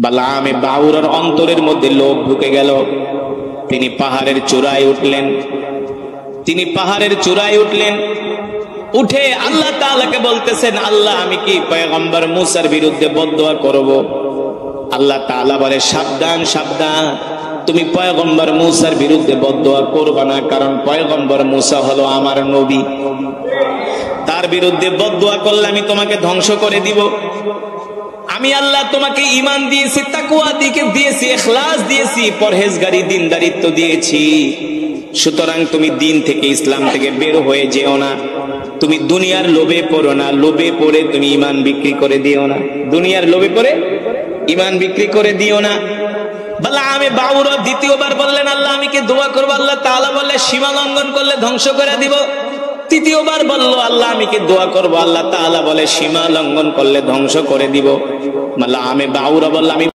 বালামে বাউরার অন্তরের মধ্যে লোভ ঢুকে গেল। তিনি পাহাড়ের চূড়ায় উঠলেন। উঠে আল্লাহ তাআলাকে বলতেছেন, আল্লাহ আমি কি পয়গম্বর মুসার বিরুদ্ধে বদদোয়া করব? আল্লাহ তাআলা বলে, সাবধান সাবধান, তুমি পয়গম্বর মুসার বিরুদ্ধে বদদোয়া করবে না, কারণ পয়গম্বর মুসা হলো আমার নবী। তার বিরুদ্ধে বদদোয়া করলে আমি তোমাকে ধ্বংস করে দিব। আমি আল্লাহ তোমাকে ঈমান দিয়েছি, তাকওয়া দিয়েছি, ইখলাস দিয়েছি, পরহেজগারি দিনদারিত্ব দিয়েছি। সুতরাং তুমি দিন থেকে, ইসলাম থেকে বের হয়ে যেও না। তুমি দুনিয়ার লোভে পড়ো না, লোভে পড়ে তুমি ঈমান বিক্রি করে দিও না। দুনিয়ার লোভে পড়ে ঈমান বিক্রি করে দিও না। বালামে বাউরা দ্বিতীয়বার বললেন, আল্লাহ আমি কি দোয়া করবো? আল্লাহ তাআলা বললে, সীমা লঙ্ঘন করলে ধ্বংস করে দিব। তৃতীয়বার বলল, আল্লাহ আমি কি দোয়া করবো? আল্লাহ তাআলা বলে, সীমা লঙ্ঘন করলে ধ্বংস করে দিব। বালামে বাউরা বলল, আমি